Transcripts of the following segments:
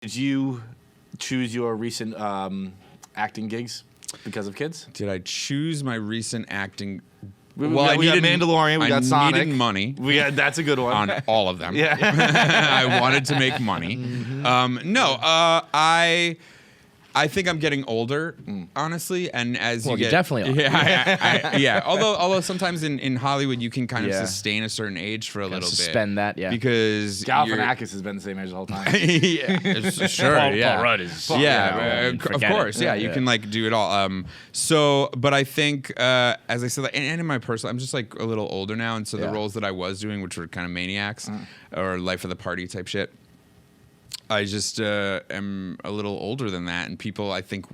Did you choose your recent acting gigs because of kids? Did I choose my recent acting? We got Mandalorian. We got Sonic. I needed money. That's a good one. On all of them. Yeah. I wanted to make money. I think I'm getting older, honestly, and as you get, definitely are. Yeah. Although sometimes in Hollywood you can kind of sustain a certain age for a little bit. Suspend that, yeah. Because Galifianakis has been the same age the whole time. Sure, Paul Rudd is. Of course, you can like do it all. But I think, as I said, and in my personal, I'm just like a little older now, and so the roles that I was doing, which were kind of maniacs or life of the party type shit. I just am a little older than that, and people, I think,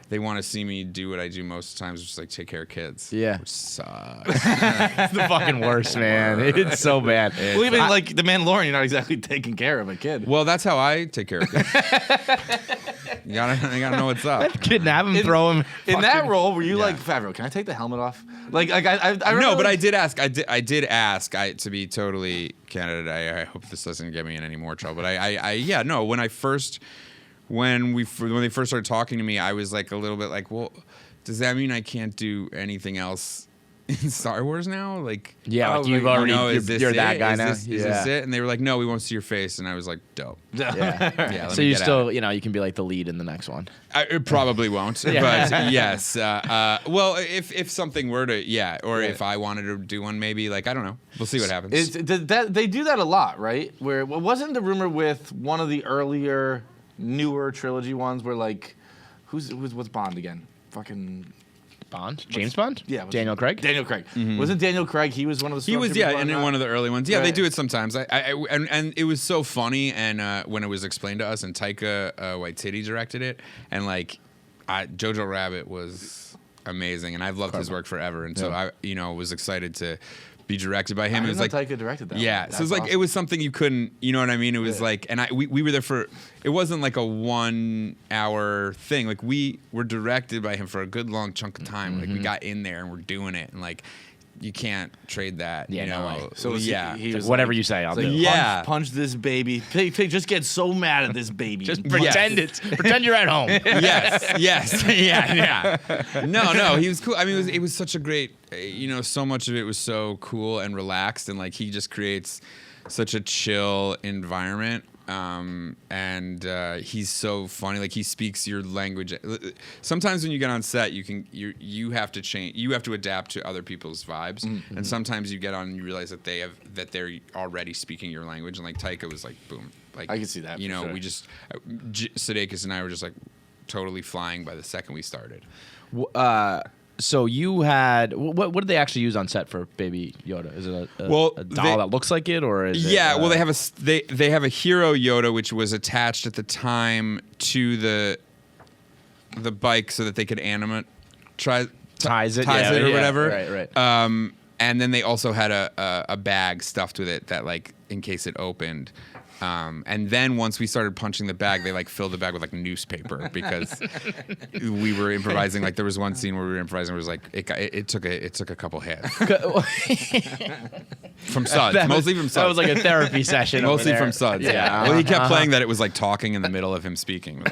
they want to see me do what I do most of the times, just like take care of kids. Yeah. Which sucks. It's the fucking worst, man. It's so bad. Well, even like the Mandalorian, you're not exactly taking care of a kid. Well, that's how I take care of kids. You gotta know what's up. Kidnap him, throw him. In that role, were you like, Favreau, can I take the helmet off? I no, but I did ask. I did ask. To be totally candid, I hope this doesn't get me in any more trouble. But when they first started talking to me, I was like a little bit like, well, does that mean I can't do anything else in Star Wars now? Like, like you've already, you're that guy now. Is this it? And they were like, no, we won't see your face. And I was like, dope. Yeah. So you still, you can be like the lead in the next one. It probably won't, but yes. Well, if something were to, or if I wanted to do one, maybe, like, I don't know. We'll see what happens. They do that a lot, right? Where wasn't the rumor with one of the earlier, newer trilogy ones where like, what's Bond again? Fucking Bond? James Bond? Yeah. Daniel Craig? Daniel Craig. Mm-hmm. Wasn't Daniel Craig? He was one of the. He was, and in one of the early ones. Yeah, they do it sometimes. And it was so funny. And when it was explained to us, and Taika Waititi directed it, and like, Jojo Rabbit was amazing, and I've loved his work forever. And so I, was excited to be directed by him. I it was like like Taika directed that. Yeah, so it was like, it was something you couldn't, you know what I mean? It was like, and we were there for. It wasn't like a 1 hour thing. Like we were directed by him for a good long chunk of time. Like we got in there and we're doing it, and like you can't trade that. Yeah, you know? no way. So he was whatever you say, I'll do. Punch this baby. Pig, just get so mad at this baby. Just pretend pretend you're at home. yes, yeah. No, he was cool. I mean, it was such a great. So much of it was so cool and relaxed, and like he just creates such a chill environment. And he's so funny. Like he speaks your language. Sometimes when you get on set, you have to change. You have to adapt to other people's vibes. Mm-hmm. And sometimes you get on and you realize that they're already speaking your language. And like Taika was like, boom. Like I can see that. Sure. We just Sudeikis and I were just like totally flying by the second we started. So you had what did they actually use on set for Baby Yoda? Is it a doll that looks like it, or is it? Yeah, well, they have a hero Yoda which was attached at the time to the bike so that they could ties it or whatever. Right. And then they also had a bag stuffed with it that like in case it opened. And then once we started punching the bag, they like filled the bag with like newspaper because we were improvising. Like there was one scene where we were improvising. It was like it took a couple hits from Suds, mostly from Suds. That was like a therapy session. Mostly from Suds. Yeah. Well, he kept playing that it was like talking in the middle of him speaking.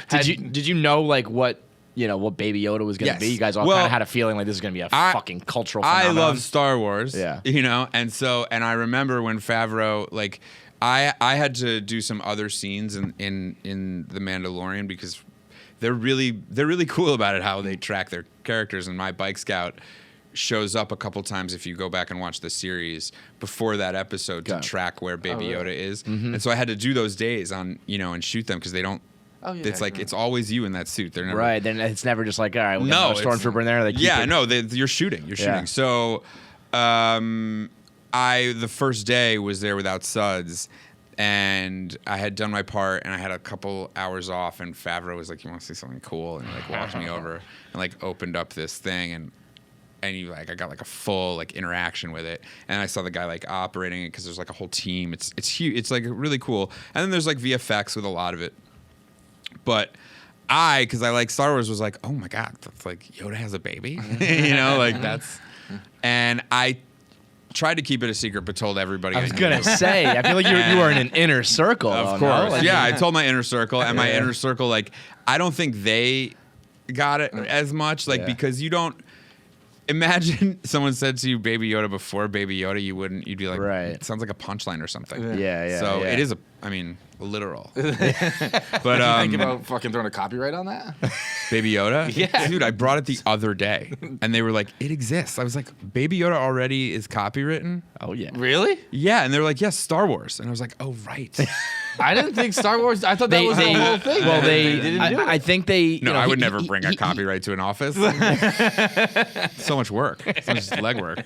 Did you know like what Baby Yoda was going to be? You guys all kind of had a feeling like this is going to be a fucking cultural phenomenon. I love Star Wars. Yeah. And I remember when Favreau, like, I had to do some other scenes in The Mandalorian because they're really cool about it, how they track their characters. And my Bike Scout shows up a couple times if you go back and watch the series before that episode to track where Baby Yoda is. Mm-hmm. And so I had to do those days on, and shoot them because they don't. Oh, yeah, it's like it's always you in that suit. They're never right. Then it's never just like, all right, we'll get a stormtrooper in there. You're shooting. You're shooting. So, the first day was there without Suds, and I had done my part, and I had a couple hours off, and Favreau was like, "You want to see something cool?" And he like walked me over and like opened up this thing, and I got like a full like interaction with it, and I saw the guy like operating it because there's like a whole team. It's huge. It's like really cool, and then there's like VFX with a lot of it. But because I like Star Wars, was like, oh my God, that's like Yoda has a baby, like that's. And I tried to keep it a secret, but told everybody. I was gonna say, I feel like you were in an inner circle. Of course, yeah. I told my inner circle, and my inner circle, like, I don't think they got it as much, like, because you don't. Imagine someone said to you "Baby Yoda" before "Baby Yoda," you'd be like, it sounds like a punchline or something. So it is literal. But think about fucking throwing a copyright on that? Baby Yoda? Yeah. Dude, I brought it the other day, and they were like, it exists. I was like, Baby Yoda already is copywritten? Oh, yeah. Really? Yeah, and they were like, yes, Star Wars. And I was like, oh, right. I didn't think Star Wars. I thought that was the whole thing. Well, they didn't do it. I think they. No, I would never bring a copyright to an office. So much work. So much legwork.